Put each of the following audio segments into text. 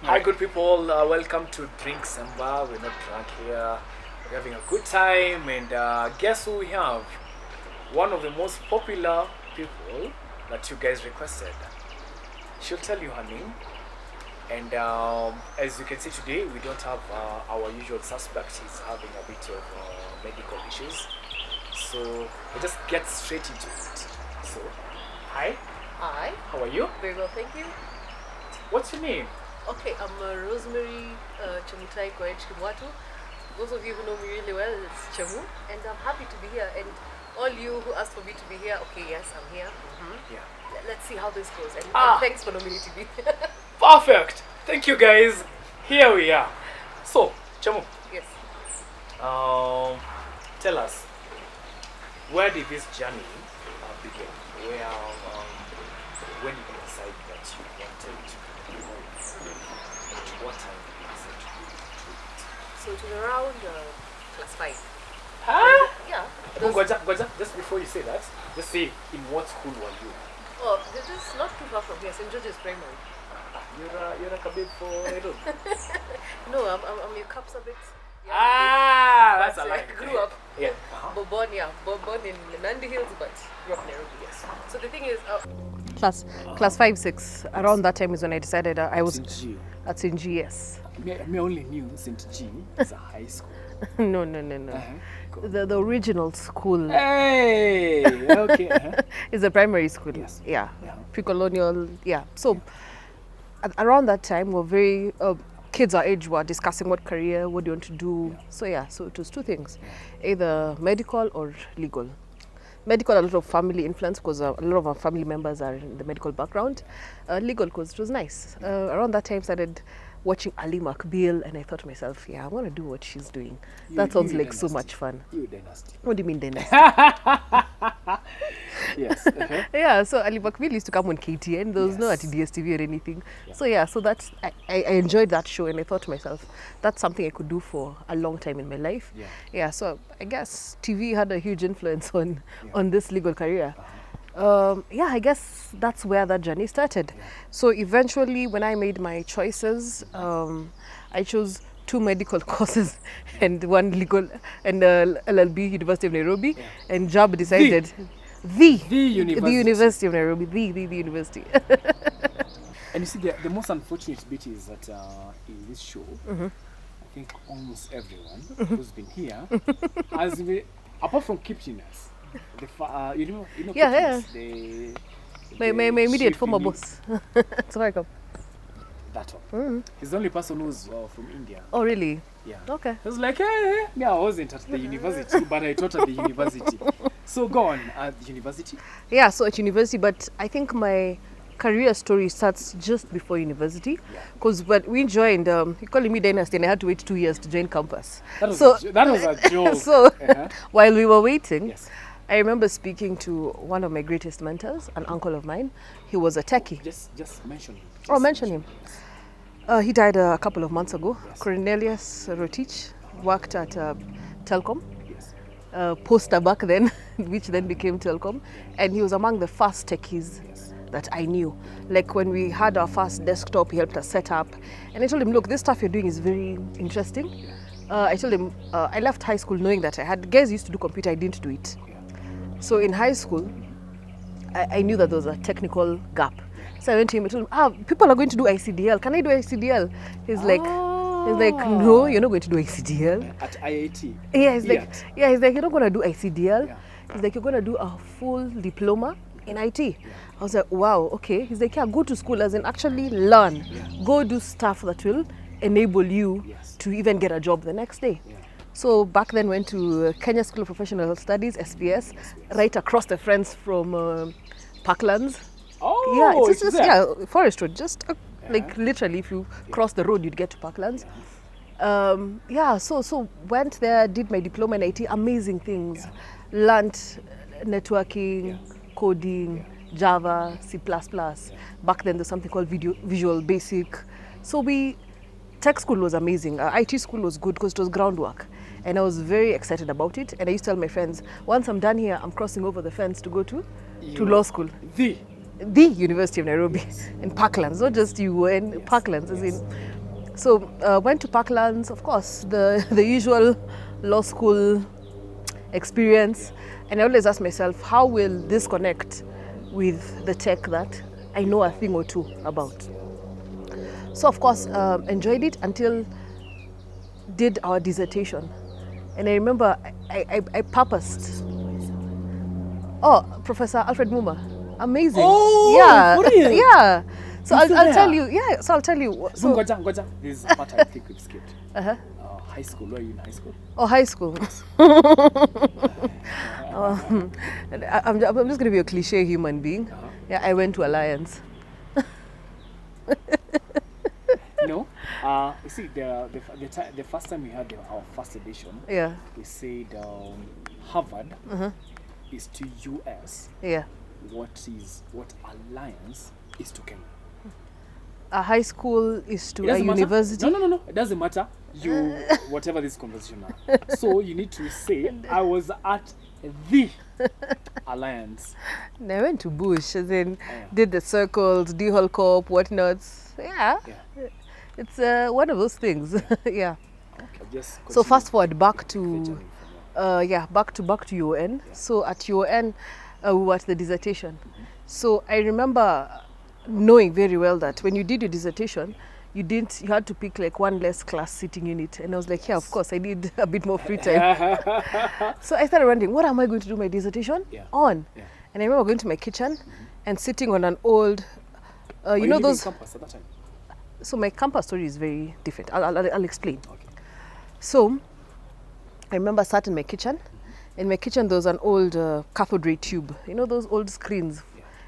Hi, good people. Welcome to Drink Samba. We're not drunk here. We're having a good time. And guess who we have? One of the most popular people that you guys requested. She'll tell you her name. And as you can see today, we don't have our usual suspect. He's having a bit of medical issues. So we'll just get straight into it. So, hi. Hi. How are you? Very well, thank you. What's your name? Okay, I'm Rosemary Koech Kimwatu. Those of you who know me really well, it's Chamu, and I'm happy to be here. And all you who asked for me to be here, okay, yes, I'm here. Yeah. Let's see how this goes. And thanks for nominating me. Perfect. Thank you, guys. Here we are. So, Chamu, Yes. tell us, where did this journey begin? When did you decide that you wanted to do it? At what time did you decide to do it? So it was around class 5. Huh? Yeah. Goja, just before you say that, just say, in what school were you? Oh, this is not too far from here, St. George's Primary. You're a kabib for Edo. No, I'm your cups a bit. That's a But, lie. grew up. Yeah. Born in Nandi Hills, but grew up in Nairobi. Yes. So the thing is, class 5, 6. Around that time is when I decided I was St. G. at St. G. Yes. Me only knew St. G is a high school. No. Cool. The original school Hey! Okay. is a primary school. Yes. Yeah. Yeah. Pre-colonial. Yeah. So around that time, we're very kids our age were discussing what career, what do you want to do. Yeah. So it was two things, either medical or legal. Medical, a lot of family influence because a lot of our family members are in the medical background. Legal, because it was nice. Around that time, started watching Ali McBeal, and I thought to myself, yeah, I want to do what she's doing. That sounds like so much fun. You dynasty. What do you mean dynasty? Yes. Yeah, so Ali McBeal used to come on KTN. There was no at Yes. DSTV or anything. Yeah. So that's I enjoyed that show, and I thought to myself, that's something I could do for a long time in my life. Yeah. So I guess TV had a huge influence on Yeah. this legal career. I guess that's where that journey started. Yeah. So eventually, when I made my choices, I chose 2 medical courses and 1 legal, and LLB, University of Nairobi, Yeah. and Job decided the University of Nairobi, the university. And you see, the most unfortunate bit is that in this show, I think almost everyone who's been here has been, apart from Kipchinas, you know Yeah, Kipchinas, my immediate chief former in- boss. Safaricom. That one. He's the only person who's from India. Oh, really? Yeah. Okay. He was like, hey, me, I wasn't at the university, but I taught at the university. So go on, at the university. Yeah, so at university, but I think my career story starts just before university, Yeah. because when we joined, you're calling me dynasty, and I had to wait 2 years to join campus. That was, So- that was a joke. So Uh-huh. while we were waiting, Yes. I remember speaking to one of my greatest mentors, an uncle of mine. He was a techie. Just mention him. Oh, Just mention him. Yes. He died a couple of months ago. Yes. Cornelius Rotich worked at Telcom, Yes. Poster back then, which then became Telcom, and he was among the first techies Yes. that I knew. Like when we had our first desktop, he helped us set up, and I told him, look, this stuff you're doing is very interesting. I told him I left high school knowing that guys used to do computer, I didn't do it. Yeah. So in high school, I knew that there was a technical gap. So I went to him and told him, people are going to do ICDL. Can I do ICDL? He's like, no, you're not going to do ICDL. At IIT. Yeah, he's like, Yet. he's like, you're not going to do ICDL. Yeah. He's like, you're going to do a full diploma in IT. I was like, wow, okay. He's like, yeah, go to school as in actually learn. Yeah. Go do stuff that will enable you Yes. to even get a job the next day. Yeah. So back then went to Kenya School of Professional Studies, SPS, right across the fence from Parklands. Oh, Yeah, it's it's just there. Forest Road. Just like literally, if you cross the road, you'd get to Parklands. So went there, did my diploma in IT. Amazing things. Learned networking, coding, Java, C++. Back then, there's something called Visual Basic. So tech school was amazing. IT school was good because it was groundwork. And I was very excited about it. And I used to tell my friends, once I'm done here, I'm crossing over the fence to go to law school. the University of Nairobi in Parklands, not just UN, Parklands, as in. So went to Parklands, of course, the usual law school experience, and I always ask myself, how will this connect with the tech that I know a thing or two about? So of course, enjoyed it until did our dissertation, and I remember I purposed. Oh, Professor Alfred Muma, amazing. Oh, yeah, for real? yeah. So He's still I'll there? tell you. Yeah, so I'll tell you. So Ngoja. This is part I think we've skipped. High school. Where are you in high school? oh, high school. I'm just going to be a cliche human being. Yeah, I went to Alliance. No. You see, the first time we had our first edition, Yeah, we said Harvard is to US yeah. what Alliance is to Kenya. A high school is to It a doesn't matter. university. No. It doesn't matter. You whatever this conversation are. So you need to say I was at the Alliance. And I went to Bush, as in did the circles, D-Hall Corp, whatnots. Yeah, it's one of those things. Yeah. Okay, just So continue. fast forward back The to journey from there. back to UN. So at UN, we were at the dissertation. So I remember knowing very well that when you did your dissertation, you had to pick like one less class sitting unit, and I was like, yeah, of course, I need a bit more free time. So I started wondering, what am I going to do my dissertation on? Yeah. And I remember going to my kitchen and sitting on an old, Were you know living those. campus at that time? So my campus story is very different. I'll explain. Okay. So I remember sat in my kitchen. In my kitchen there was an old cathode ray tube. You know those old screens?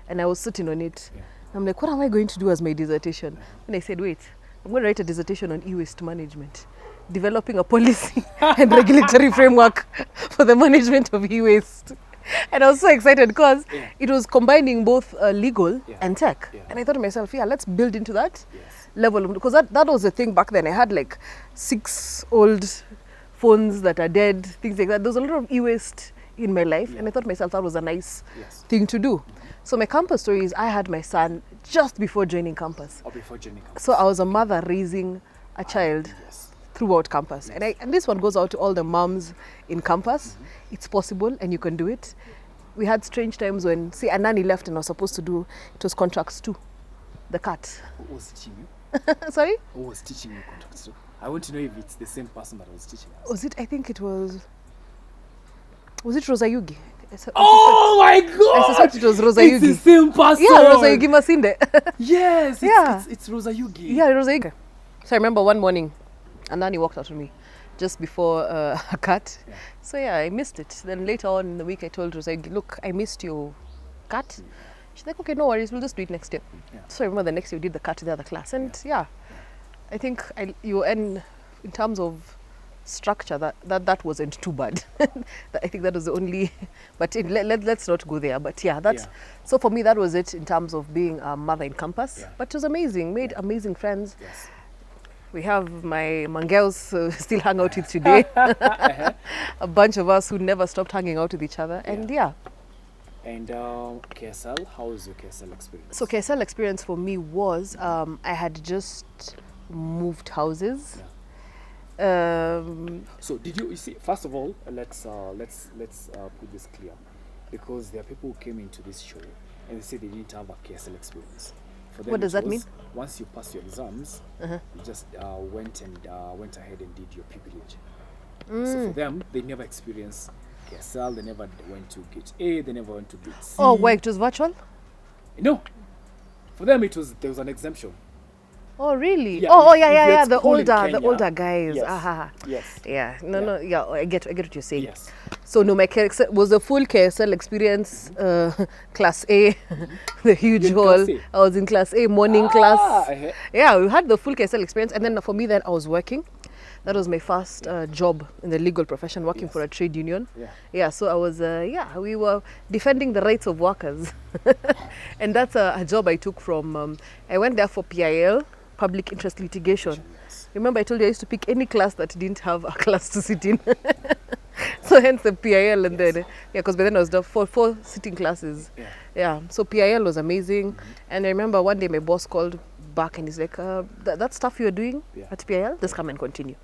And I was sitting on it. I'm like, what am I going to do as my dissertation? And I said, wait, I'm going to write a dissertation on e-waste management, developing a policy and regulatory framework for the management of e-waste. And I was so excited because it was combining both legal and tech. And I thought to myself, yeah, let's build into that level. Because that was the thing back then. I had like 6 old phones that are dead, things like that. There was a lot of e-waste in my life. And I thought to myself, that was a nice thing to do. So my campus story is I had my son just before joining campus. Or before joining campus. So I was a mother raising a child throughout campus. And this one goes out to all the moms in campus. It's possible and you can do it. We had strange times when, see, a nanny left and I was supposed to do, it was contracts 2, the cat. Who was teaching you? Sorry? Who was teaching you contracts too? I want to know if it's the same person that was teaching us. Was it, I think it was it Rosa Yugi? Oh my God! I suspect it was Rosa It's Yugi. the same person! Yeah, Rosa Yugi Masinde. Yes! It's Rosa Yugi. Yeah, Rosa Yugi. So I remember one morning, a nanny walked out to me just before a cat. So yeah, I missed it. Then later on in the week, I told Rosa Yugi, look, I missed your cat. She's like, okay, no worries, we'll just do it next year. So I remember the next year we did the cat in the other class. And I think in terms of structure, that wasn't too bad. I think that was the only, but let's not go there. But so for me that was it in terms of being a mother in campus. But it was amazing, made amazing friends. We have my girls still hang out with today. A bunch of us who never stopped hanging out with each other. And And KSL, how was your KSL experience? So KSL experience for me was I had just moved houses. So did you see? First of all, let's put this clear, because there are people who came into this show and they say they didn't have a KSL experience. For them, what does that mean? Once you pass your exams, you just went ahead and did your pupillage. So for them, they never experienced KSL. They never went to Gate A. They never went to Gate C. Oh, wait, it was virtual? No, for them there was an exemption. Oh really? Yeah, The older guys. Yes. Yes. Yeah. No. Yeah, I get what you're saying. Yes. So no, my KSL was a full KSL experience. Class A, the huge hall. I was in Class A morning class. Yeah, we had the full KSL experience, and then for me, then I was working. That was my first job in the legal profession, working for a trade union. Yeah. So I was, we were defending the rights of workers, and that's a job I took from. I went there for PIL. Public interest litigation. Remember I told you I used to pick any class that didn't have a class to sit in. So hence the PIL, and then because by then I was done four sitting classes. So PIL was amazing, and I remember one day my boss called back and he's like, that stuff you're doing at PIL, just come and continue.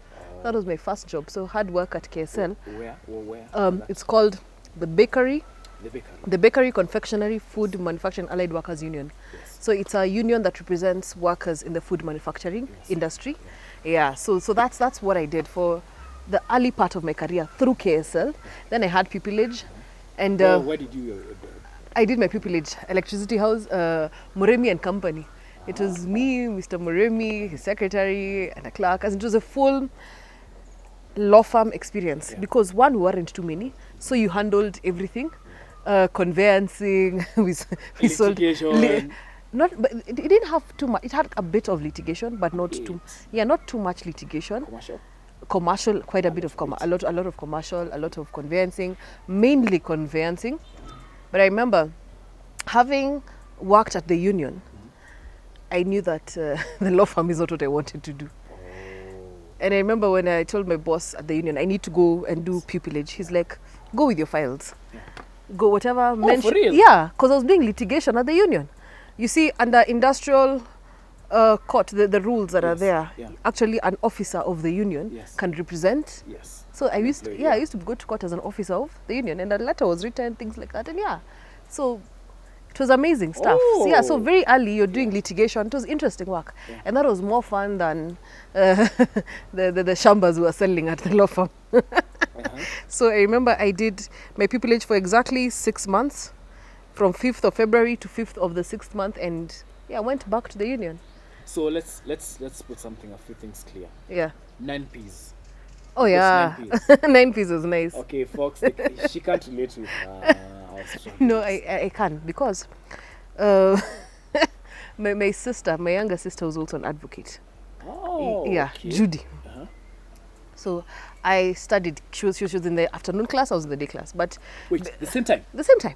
That was my first job. So hard work at KSL. Where? It's called the bakery. The Bakery, Confectionery, Food Manufacturing Allied Workers Union. So it's a union that represents workers in the food manufacturing industry. So that's what I did for the early part of my career through KSL. Then I had pupillage, and where did you? I did my pupillage, Electricity House, Muremi and Company. It was me, Mr. Muremi, his secretary, and a clerk. As it was a full law firm experience because we weren't too many, so you handled everything. Conveyancing, we sold not, but it didn't have too much. It had a bit of litigation, but not too much litigation. Commercial, quite a bit of a lot of commercial, a lot of conveyancing, mainly conveyancing. But I remember having worked at the union, I knew that the law firm is not what I wanted to do. And I remember when I told my boss at the union, I need to go and do pupillage. He's like, go with your files. Go whatever. For real? Yeah, because I was doing litigation at the union. You see, under industrial court, the rules that are there, actually an officer of the union can represent. So I used to go to court as an officer of the union, and a letter was written, things like that, and so it was amazing stuff. So very early you're doing litigation. It was interesting work, and that was more fun than the shambas who were selling at the law firm. So I remember I did my pupillage for exactly 6 months, from 5th of February to 5th of the 6th month, and went back to the union. So let's put a few things clear. 9 P's. Oh yeah, 9 P's was nice. Okay, folks, she can't relate with our struggle. No, I can, because my sister, my younger sister, was also an advocate. Okay. Judy. So I studied. She was in the afternoon class. I was in the day class. But wait, the same time. The same time.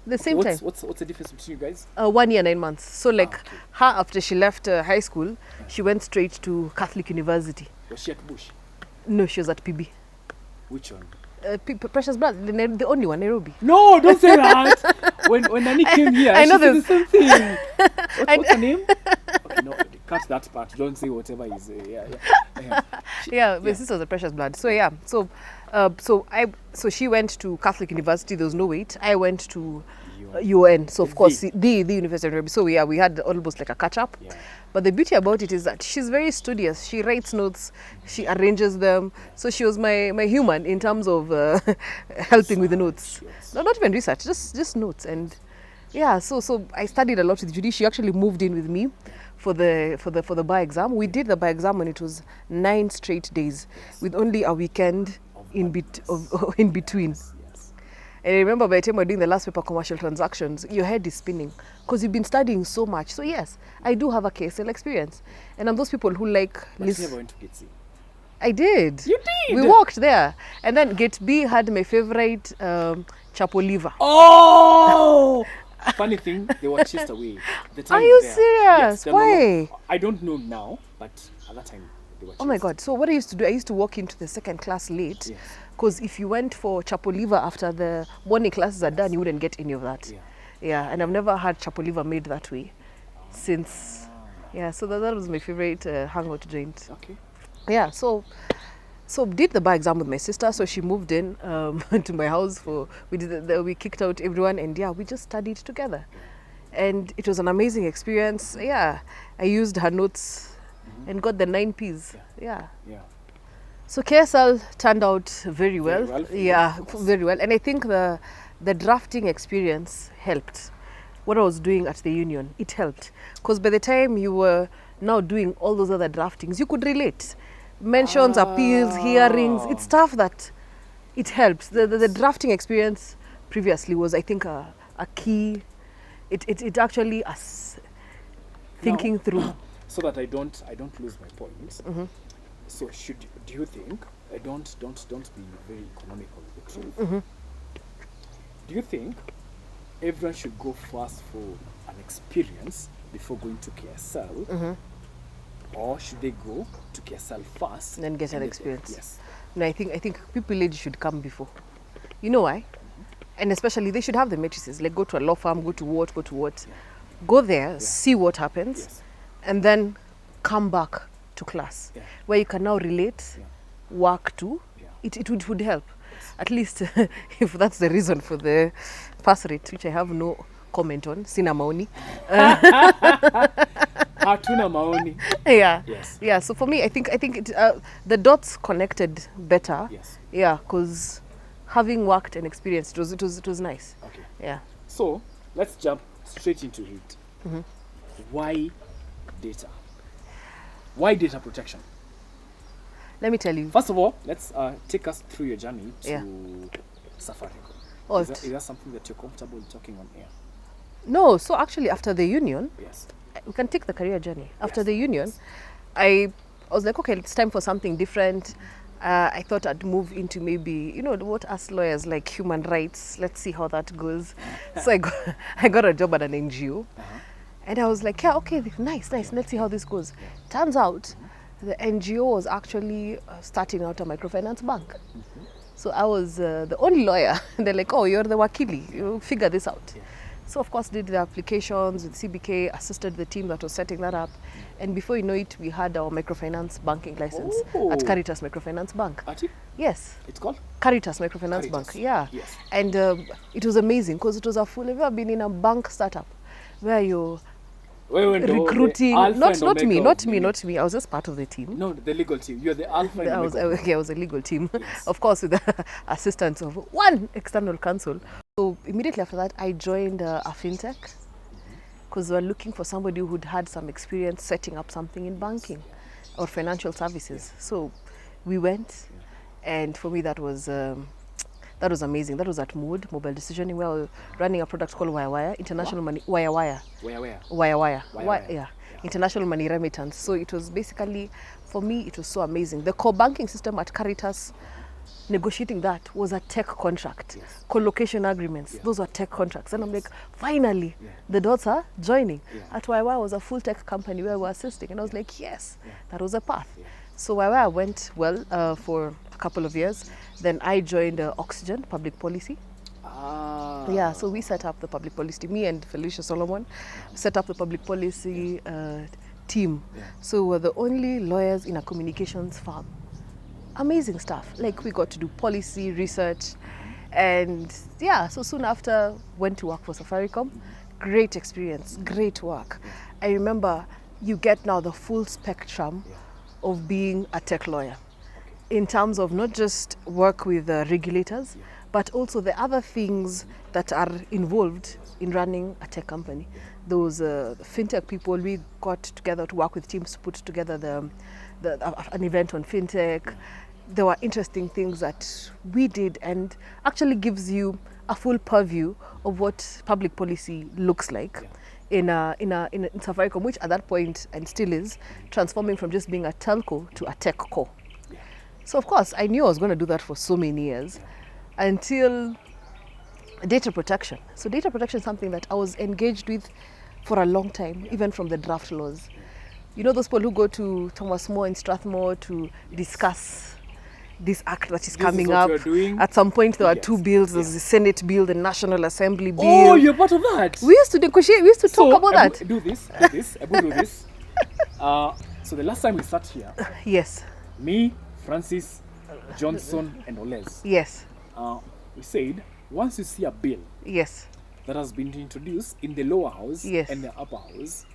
The same time. What's the difference between you guys? 1 year, 9 months. So her, after she left high school, she went straight to Catholic University. Was she at Bush? No, she was at PB. Which one? Precious Blood, the only one, Nairobi. No, don't say that. When Nani came here, she said the same thing. What's her name? Okay, no, cut that part. Don't say whatever is. My sister was a Precious Blood. So so she went to Catholic University. There was no wait. I went to UN. So of course the University of Nairobi. So we had almost like a catch up. But the beauty about it is that she's very studious. She writes notes, she arranges them. So she was my human in terms of helping with the notes. No, not even research, just notes. And so I studied a lot with Judy. She actually moved in with me for the bar exam. We did the bar exam when it was 9 straight days with only a weekend in between. And I remember by the time we're doing the last paper, commercial transactions, your head is spinning because you've been studying so much. So yes, I do have a KSL experience. And I'm those people who like... But you never went to Gate C. I did. You did? We walked there. And then Gate B had my favorite chapo liver. Oh! Funny thing, they were chased away. Are you serious? Why? I don't know now, but at that time they were chased. Oh my God. So what I used to do, I used to walk into the second class late. Because if you went for chapo liver after the morning classes are done, you wouldn't get any of that. And I've never had chapo liver made that way since. So that was my favorite hangout joint. Okay. So did the bar exam with my sister. So she moved in to my house. We kicked out everyone, and we just studied together. And it was an amazing experience. I used her notes and got the 9 P's. So KSL turned out very well. Very well. And I think the drafting experience helped. What I was doing at the union, it helped. Because by the time you were now doing all those other draftings, you could relate. Mentions, appeals, hearings, it's stuff that it helps. The drafting experience previously was, I think, a key. It actually us thinking through. So that I don't lose my points. So do you think, don't be very economical with the truth. Do you think everyone should go first for an experience before going to KSL? or should they go to KSL first And then get an then- experience. Yes. No, I think people age should come before. You know why? And especially they should have the matrices. Like go to a law firm, go to what. Go there, see what happens, Yes. and then come back to class Yeah. where you can now relate, work to. Yeah. It would help. At least if that's the reason for the pass rate, which I have no comment on. Sina maoni. Hatuna maoni. Yeah. Yes. Yeah. So for me, I think the dots connected better. Yes. Yeah, because having worked and experienced, it was nice. Okay. Yeah. So let's jump straight into it. Why data? Why data protection? Let me tell you. First of all, let's take us through your journey to Yeah. Safaricom. Oh, Is that something that you're comfortable talking on air? No, so actually after the union, Yes. we can take the career journey. After Yes, the union, I was like, okay, it's time for something different. I thought I'd move into maybe, what us lawyers like human rights. Let's see how that goes. So I got a job at an NGO. And I was like, yeah, okay, nice. Let's see how this goes. Turns out the NGO was actually starting out a microfinance bank. So I was the only lawyer. They're like, oh, you're the wakili. You figure this out. So of course did the applications with CBK, assisted the team that was setting that up. And before you know it, we had our microfinance banking license at Caritas Microfinance Bank. Ati? Yes, It's called? Caritas Microfinance Bank. Caritas. Yeah. Yes. And it was amazing because it was a full. Have you ever been in a bank startup where you're recruiting? Not me. I was just part of the team. No, the legal team. You're the alpha and I was omega. I was a legal team, Yes. of course, with the assistance of one external counsel. So immediately after that, I joined a fintech because we were looking for somebody who'd had some experience setting up something in banking or financial services. So we went, and for me that was amazing. That was at Mood Mobile Decisioning, where we were running a product called Wire International Money Where? Wire. Wire. Yeah. International money remittance. So it was basically, for me, it was so amazing. The core banking system at Caritas, negotiating that was a tech contract. Yes. Co-location agreements, those were tech contracts. And I'm like, finally, the dots are joining. At YY was a full tech company where we were assisting. And I was like, yes, that was a path. So YY went well for a couple of years. Then I joined Oxygen, public policy. Yeah, so we set up the public policy. Me and Felicia Solomon set up the public policy team. So we're the only lawyers in a communications firm. Amazing stuff. Like we got to do policy research, and yeah. So soon after, went to work for Safaricom. Great experience, great work. I remember you get now the full spectrum of being a tech lawyer, in terms of not just work with regulators, but also the other things that are involved in running a tech company. Those fintech people, we got together to work with teams to put together an event on fintech. There were interesting things that we did, and actually gives you a full purview of what public policy looks like in Safaricom, which at that point and still is transforming from just being a telco to a tech core. So of course I knew I was going to do that for so many years until data protection. So data protection is something that I was engaged with for a long time, even from the draft laws. You know those people who go to Thomas More in Strathmore to discuss this act that is coming what up. you're doing? At some point there were Yes. two bills. There was the Senate bill, the National Assembly bill. Oh, you're part of that. We used to negotiate, we used to talk about that. Do this. So the last time we sat here, Yes, me, Francis, Johnson, and Oles, yes, we said once you see a bill yes. that has been introduced in the lower house Yes. and the upper house,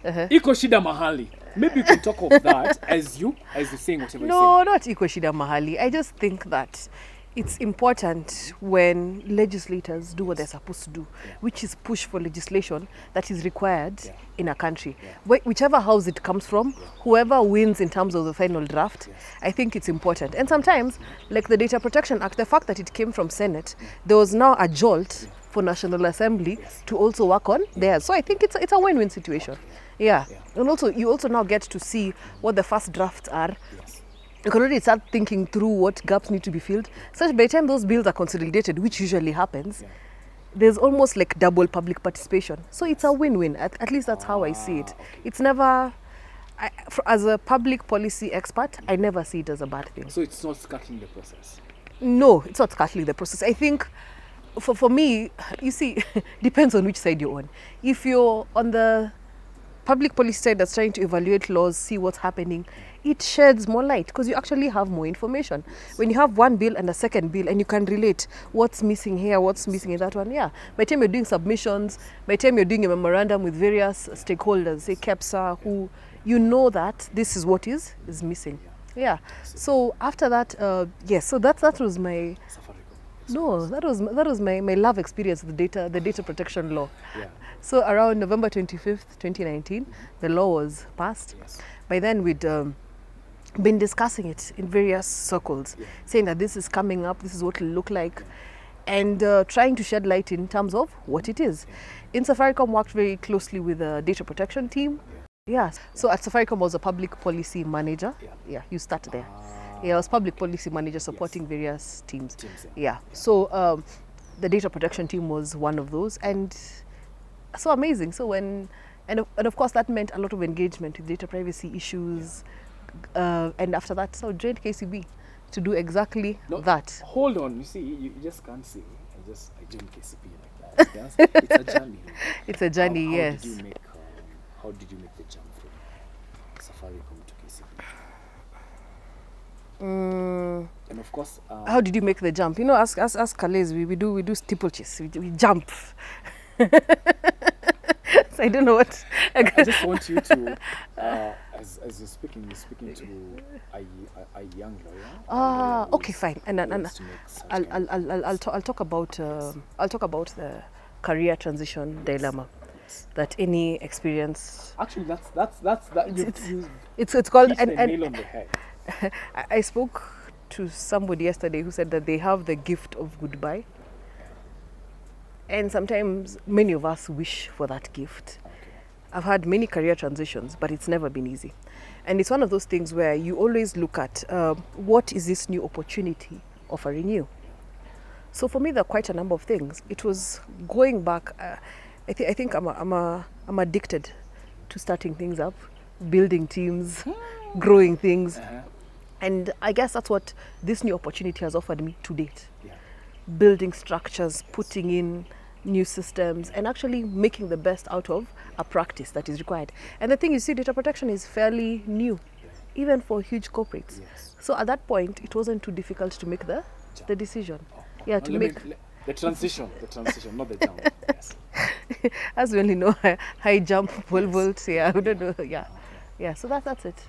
Uh-huh. iko shida mahali. Maybe you can talk of that as you're saying whatever you're No, not iko shida mahali. I just think that it's important when legislators do what they're supposed to do, which is push for legislation that is required in a country. Whichever house it comes from, whoever wins in terms of the final draft, I think it's important. And sometimes, like the Data Protection Act, the fact that it came from Senate, there was now a jolt for National Assembly to also work on theirs. So I think it's a win-win situation. Yeah. And also you also now get to see what the first drafts are. You can already start thinking through what gaps need to be filled. Such by the time those bills are consolidated, which usually happens, there's almost like double public participation. So it's a win-win. At least that's how I see it. It's never as a public policy expert, I never see it as a bad thing. So it's not scuttling the process. No, it's not scuttling the process. I think for me, you see, depends on which side you're on. If you're on the public policy side that's trying to evaluate laws, see what's happening, it sheds more light because you actually have more information. When you have one bill and a second bill and you can relate what's missing here, what's missing in that one, yeah. By the time you're doing submissions, by the time you're doing a memorandum with various stakeholders, say KEPSA, who you know that this is what is missing. Yeah. So after that, yes, so that was my that was my love experience with the data protection law. Yeah. So around November 25th, 2019, the law was passed. Yes. By then we'd been discussing it in various circles, saying that this is coming up, this is what it'll look like, and trying to shed light in terms of what it is. In Safaricom, worked very closely with the data protection team. Yeah. So at Safaricom, I was a public policy manager. Yeah, you start there. Yeah, I was public policy manager supporting various teams. Yeah. So the data protection team was one of those, and so amazing. So and of course that meant a lot of engagement with data privacy issues. And after that, so joined KCB to do exactly that. Hold on, you see, you just can't say I joined KCB like that. Yes? It's a journey. It's a journey, how yes. How did you make the jump from Safaricom to KCB? And of course, how did you make the jump? You know, ask Calais, we do steeplechase, we jump. So I don't know what. I just want you to, as you're speaking to a young lawyer. Okay, fine. And I'll talk about the career transition dilemma that any experience. Actually, that's it's called hit the nail on the head. I spoke to somebody yesterday who said that they have the gift of goodbye. And sometimes many of us wish for that gift. Okay. I've had many career transitions, but it's never been easy. And it's one of those things where you always look at what is this new opportunity offering you? So for me, there are quite a number of things. It was going back. I think I'm addicted to starting things up, building teams, growing things. And I guess that's what this new opportunity has offered me to date. Yeah. Building structures, putting in new systems, and actually making the best out of a practice that is required. And the thing you see, data protection is fairly new, even for huge corporates. Yes. So at that point, it wasn't too difficult to make the decision. Yeah, to make the transition, not the jump. Yes. As we only know, high jump, pole vault. Yeah, I don't know. Yeah. So that's it.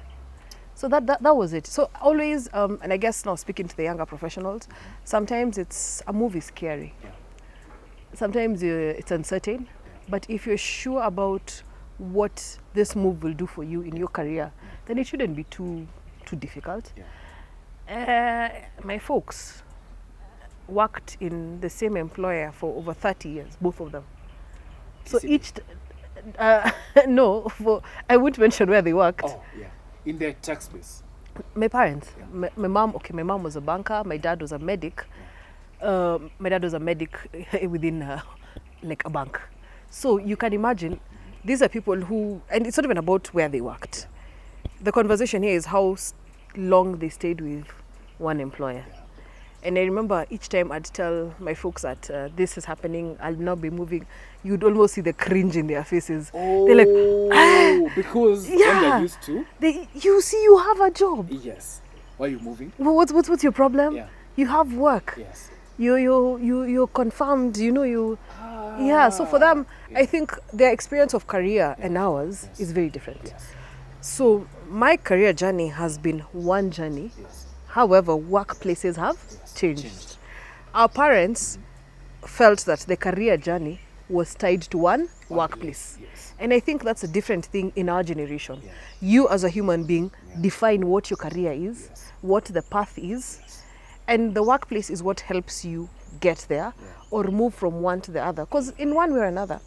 So that was it. So always, and I guess now speaking to the younger professionals, sometimes a move is scary. Yeah. Sometimes it's uncertain, but if you're sure about what this move will do for you in your career, then it shouldn't be too difficult. Yeah. My folks worked in the same employer for over 30 years, both of them. So I wouldn't mention where they worked. Oh, yeah. In their tech space. My parents. Yeah. My mom was a banker. My dad was a medic. My dad was a medic within like a bank. So you can imagine, these are people who, and it's not even about where they worked. The conversation here is how long they stayed with one employer. Yeah. And I remember each time I'd tell my folks that this is happening, I'll now be moving, you'd almost see the cringe in their faces. Oh, they're like, because when they're used to. You have a job. Yes. Why are you moving? Well, what's your problem? Yeah. You have work. Yes. You're confirmed, Yeah, so for them, I think their experience of career and ours is very different. Yes. So my career journey has been one journey. Yes. However, workplaces have changed. Our parents felt that the career journey was tied to one workplace. Yes. And I think that's a different thing in our generation. Yeah. You as a human being define what your career is, what the path is, and the workplace is what helps you get there or move from one to the other. Because in one way or another,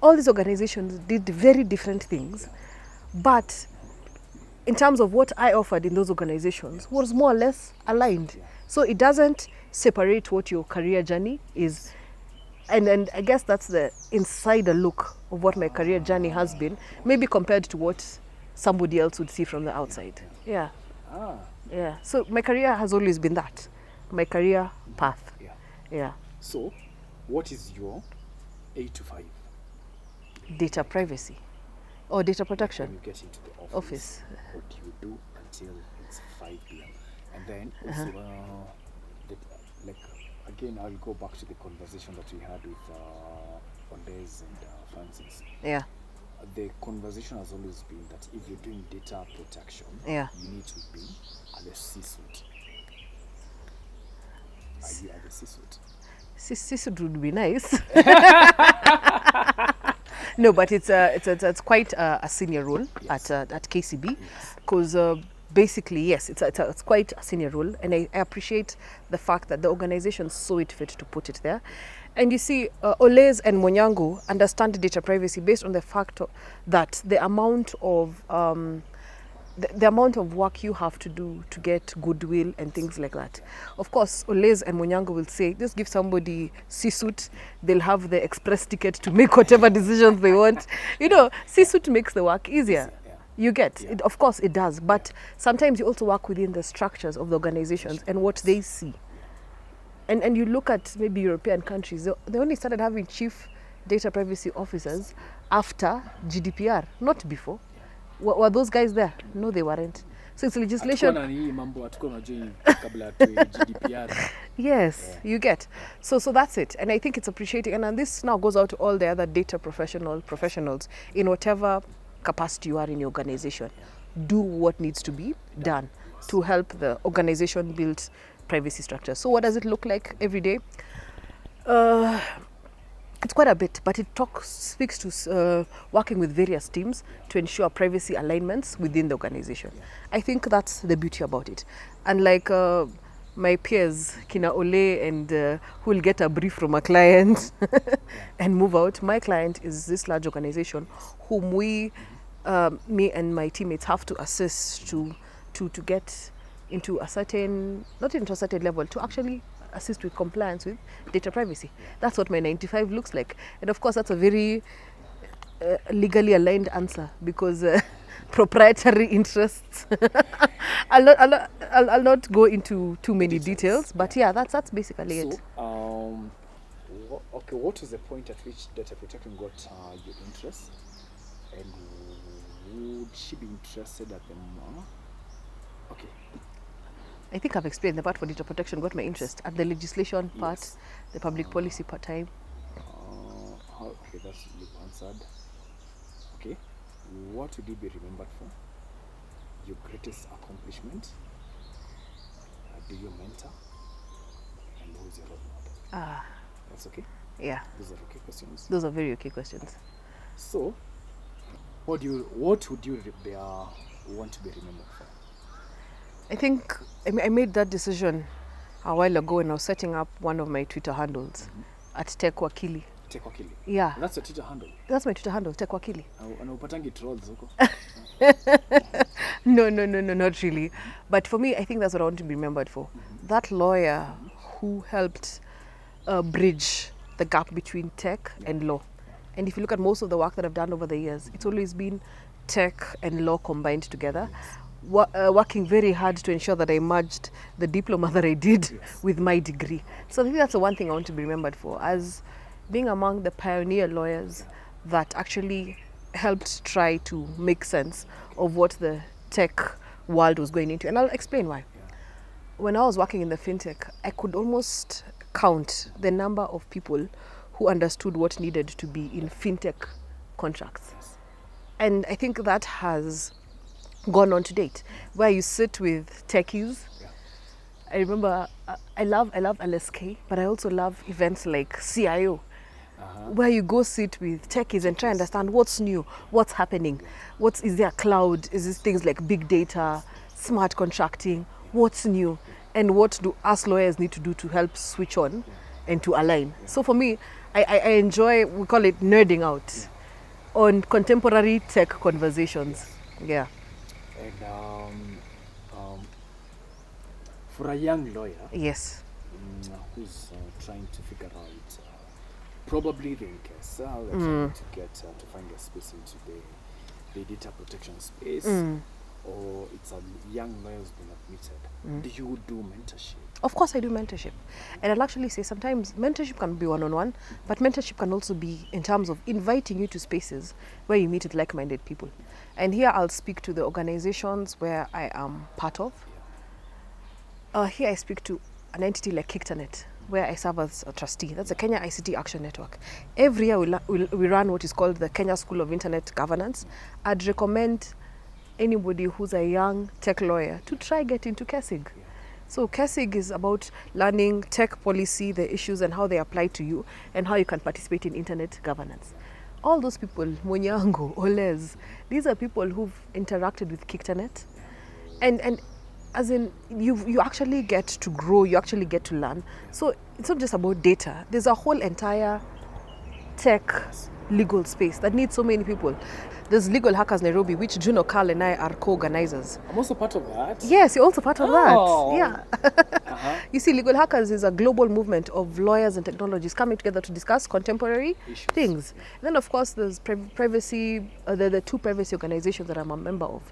all these organizations did very different things, but in terms of what I offered in those organizations was more or less aligned. So it doesn't separate what your career journey is. And I guess that's the insider look of what my career journey has been, maybe compared to what somebody else would see from the outside. Yeah. Ah, Yeah. So my career has always been that. My career path. yeah. Yeah. So, what is your 8 to 5? Data privacy or data When protection. you get into the Office. what do you do until it's 5 p.m.? And then also, like, again, I'll go back to the conversation that we had with Ondes and Francis. Yeah. The conversation has always been that if you're doing data protection, Yeah. you need to be at the C-suite. Are you at the C-suite? This would be nice. No, but it's quite a senior role Yes. at KCB, Yes. because basically, yes, it's quite a senior role, and I appreciate the fact that the organization saw it fit to put it there. And you see, Oles and Monyango understand data privacy based on the fact that the amount of the amount of work you have to do to get goodwill and things like that. Of course, Oles and Monyango will say, just give somebody C-suit, they'll have the express ticket to make whatever decisions they want. You know, C-suit makes the work easier. Yeah. You get it, of course it does, but sometimes you also work within the structures of the organizations and what they see. And you look at maybe European countries, they only started having chief data privacy officers after GDPR, not before. Were those guys there? No, they weren't. So it's legislation. Yes, you get. So that's it. And I think it's appreciating. And this now goes out to all the other data professionals in whatever capacity you are in your organization. Do what needs to be done to help the organization build privacy structures. So what does it look like every day? It's quite a bit, but it speaks to working with various teams to ensure privacy alignments within the organization. I think that's the beauty about it. Unlike my peers, Kina Ole, and who will get a brief from a client and move out, my client is this large organization whom me and my teammates have to assist to get into a certain, not into a certain level, to actually assist with compliance with data privacy. That's what my 95 looks like. And of course, that's a very legally aligned answer because proprietary interests. I'll not go into too many details, but yeah, that's basically it. Okay, what was the point at which data protection got your interest? And would she be interested at the moment? Okay. I think I've explained the part for data protection got my interest. At the legislation part, Yes. the public policy part time. Okay, that's you've answered. Okay, what would you be remembered for? Your greatest accomplishment? Do you mentor? And who is your role model? That's okay? Yeah, Those are okay questions. those are very okay questions. So, what would you want to be remembered for? I think I made that decision a while ago when I was setting up one of my Twitter handles at Tech Wakili. Tech Wakili. Yeah. That's your Twitter handle. That's my Twitter handle, Tech Wakili. And upatangi trolls huko. No, not really. But for me, I think that's what I want to be remembered for. That lawyer who helped bridge the gap between tech and law. And if you look at most of the work that I've done over the years, it's always been tech and law combined together. Working very hard to ensure that I merged the diploma that I did with my degree. So I think that's the one thing I want to be remembered for, as being among the pioneer lawyers that actually helped try to make sense of what the tech world was going into. And I'll explain why. When I was working in the fintech, I could almost count the number of people who understood what needed to be in fintech contracts. And I think that has gone on to date, where you sit with techies. I remember I love LSK, but I also love events like CIO, where you go sit with techies and try and understand what's new, what's happening, is there cloud, is this things like big data, smart contracting, what's new, and what do us lawyers need to do to help switch on and to align. So for me, I enjoy, we call it nerding out on contemporary tech conversations. Yeah. And for a young lawyer, Yes. Who's trying to figure out, probably they're trying to get to find a space into the data protection space, or it's a young lawyer who's been admitted, do you do mentorship? Of course, I do mentorship. And I'll actually say sometimes mentorship can be one-on-one, but mentorship can also be in terms of inviting you to spaces where you meet with like-minded people. And here I'll speak to the organizations where I am part of. Here I speak to an entity like Kiktanet, where I serve as a trustee. That's the Kenya ICT Action Network. Every year we run what is called the Kenya School of Internet Governance. I'd recommend anybody who's a young tech lawyer to try get into KESIG. So KESIG is about learning tech policy, the issues and how they apply to you, and how you can participate in internet governance. All those people, Munyango, Oles, these are people who've interacted with Kiktanet. And as in, you actually get to grow, you actually get to learn. So it's not just about data. There's a whole entire tech legal space that needs so many people. There's Legal Hackers Nairobi, which Juno, Carl and I are co-organizers. I'm also part of that. Yes, you're also part of that. Yeah. You see, Legal Hackers is a global movement of lawyers and technologists coming together to discuss contemporary things. And then, of course, there's privacy. There are the two privacy organizations that I'm a member of.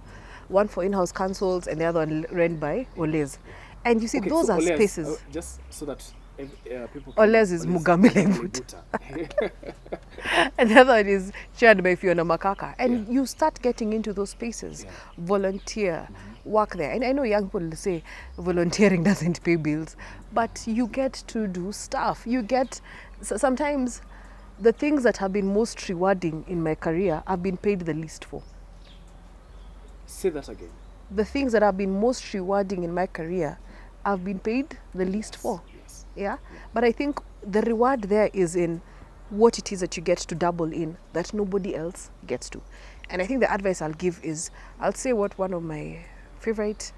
One for in-house counsels and the other one run by Oles. And you see, those are Oles, spaces. just so that people Oles is Mugambile Buta. And the other one is chaired by Fiona Makaka. And you start getting into those spaces, volunteer, work there. And I know young people say volunteering doesn't pay bills, but you get to do stuff. You get, sometimes the things that have been most rewarding in my career I've been paid the least for. Say that again. The things that have been most rewarding in my career I've been paid the least for. Yes. Yeah, but I think the reward there is in what it is that you get to dabble in that nobody else gets to. And I think the advice I'll give is, I'll say what one of my favorite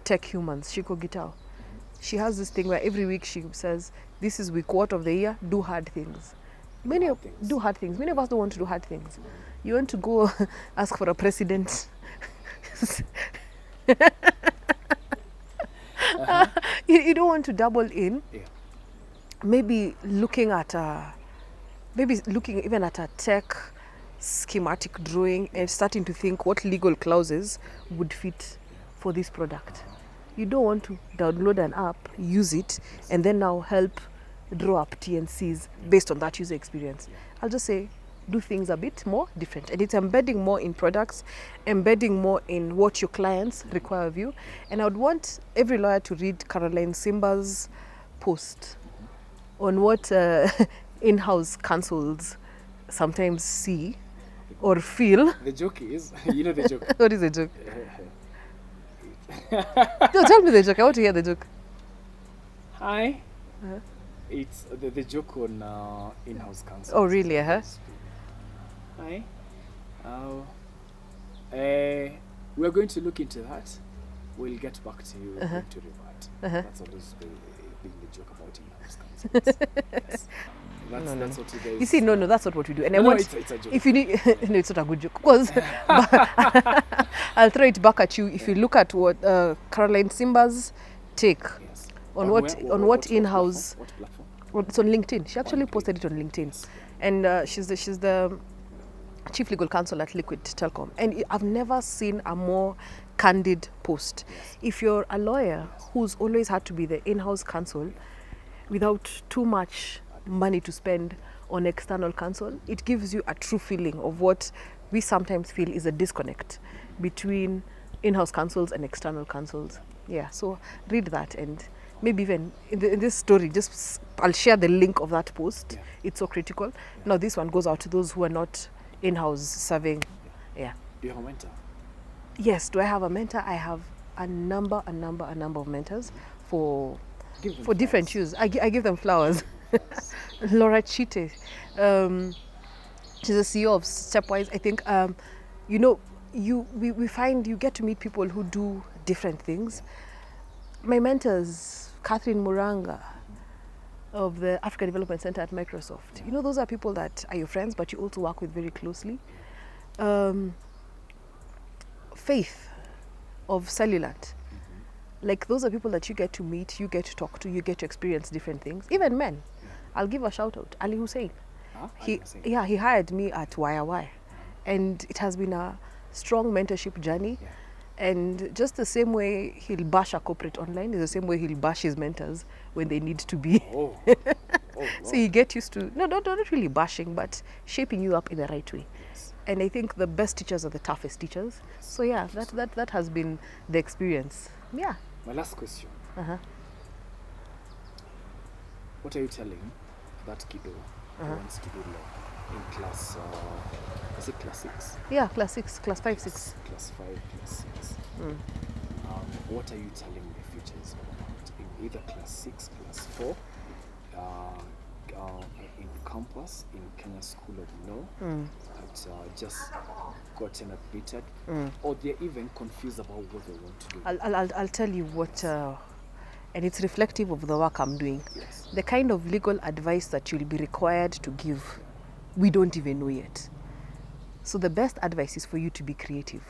tech humans, Shiko Gitao, she has this thing where every week she says, this is week what of the year, do hard things. Do hard things. Many of us don't want to do hard things. You want to go ask for a president. You don't want to double in. Maybe looking even at a tech schematic drawing and starting to think what legal clauses would fit for this product. You don't want to download an app, use it, and then now help draw up TNCs based on that user experience. I'll just say, do things a bit more different. And it's embedding more in products, embedding more in what your clients require of you. And I would want every lawyer to read Caroline Simba's post on what in-house counsels sometimes see or feel. The joke is, you know the joke. What is the joke? No, tell me the joke. I want to hear the joke. Hi. It's the joke on in-house counsel. Oh, really? Hi. We're going to look into that. We'll get back to you to revert. That's always being the joke about in-house counsel. Yes. That's what you guys. You see, no, that's not what we do. And it's a joke. If you need, no, it's not a good joke. Because I'll throw it back at you. If you look at what Caroline Simba's take on what in-house. What platform? Well, it's on LinkedIn. She actually posted it on LinkedIn, and she's the chief legal counsel at Liquid Telecom. And I've never seen a more candid post. If you're a lawyer who's always had to be the in-house counsel without too much money to spend on external counsel, it gives you a true feeling of what we sometimes feel is a disconnect between in-house counsels and external counsels. Yeah, so read that, and maybe even in this story, just I'll share the link of that post. It's so critical. Now this one goes out to those who are not in-house serving. Yeah. Do you have a mentor? Yes. Do I have a mentor? I have a number of mentors for different issues. I give them flowers. Laura Chite, she's the CEO of Stepwise. I think we find you get to meet people who do different things. My mentors, Catherine Muranga of the Africa Development Center at Microsoft. Those are people that are your friends, but you also work with very closely. Faith of Cellulant. Like, those are people that you get to meet, you get to talk to, you get to experience different things. Even men. I'll give a shout out. Ali Hussein. He hired me at YY. And it has been a strong mentorship journey. Yeah. And just the same way he'll bash a corporate online is the same way he'll bash his mentors when they need to be. Oh. Oh, So you get used to, no, not really bashing, but shaping you up in the right way. yes. And I think the best teachers are the toughest teachers. So yeah, that has been the experience. Yeah. My last question. Uh-huh. What are you telling that kiddo who wants to do law in class, is it class 6? Yeah, class 6, class 5, 6. Class 5, class 6. What are you telling the future is all about? In either class 6, class 4, in campus, in Kenya School of Law, that just gotten admitted, or they're even confused about what they want to do? I'll tell you what, and it's reflective of the work I'm doing. Yes. The kind of legal advice that you'll be required to give, we don't even know yet. So the best advice is for you to be creative.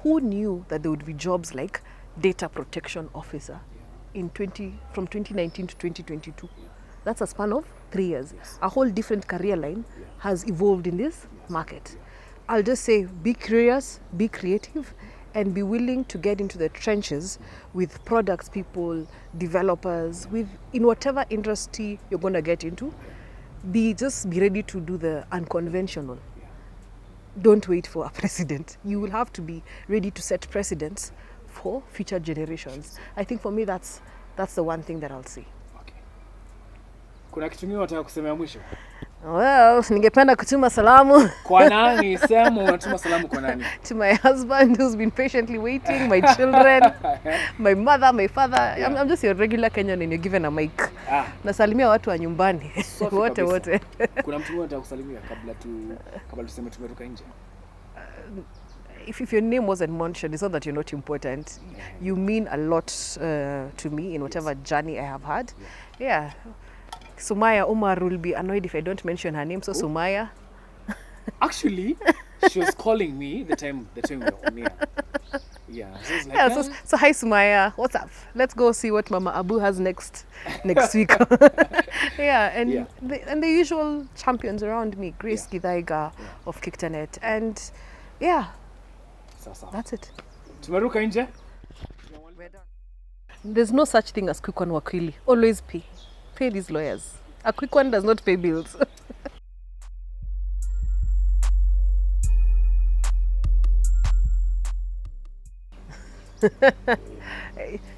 Who knew that there would be jobs like data protection officer from 2019 to 2022? That's a span of 3 years. Yes. A whole different career line has evolved in this market. I'll just say, be curious, be creative, and be willing to get into the trenches with products people, developers, in whatever industry you're going to get into. Just be ready to do the unconventional. Don't wait for a president. You will have to be ready to set precedents for future generations. I think for me that's the one thing that I'll say. Okay. Kuna kitu kingine unataka kusema ya mwisho? Well, ningependa kutuma salamu Kwa nani? Sema unatuma salamu kwa nani? to my husband who's been patiently waiting, my children, my mother, my father. Yeah. I'm just your regular Kenyan and you're given a mic. Nasalimia watu wa nyumbani. Safi wote kabisa. wote. Kuna mtu unataka kusalimia kabla tuseme tumetoka nje? If your name wasn't mentioned, it's not that you're not important. You mean a lot to me in whatever journey I have had. Yeah. Sumaya Omar will be annoyed if I don't mention her name. So Sumaya. Actually, she was calling me the time we were on air. Yeah. So, like, Yeah, so hi Sumaya, what's up? Let's go see what Mama Abu has next week. Yeah, and the usual champions around me, Grace Githaiga of Kiktanet, and yeah, that's it. Tumeruka nje? There's no such thing as quick one wakili. Always pay. Pay these lawyers. A quick one does not pay bills.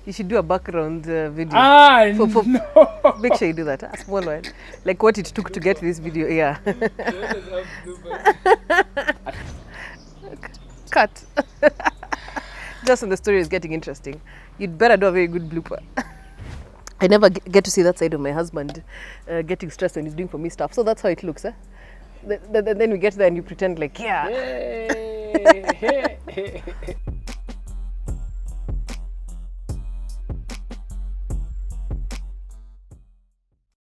You should do a background video. No. Make sure you do that. A small one. Like what it took to get this video. Yeah. Cut. Just when the story is getting interesting. You'd better do a very good blooper. I never get to see that side of my husband getting stressed when he's doing for me stuff. So that's how it looks. Then we get there and you pretend like, yeah. Hey.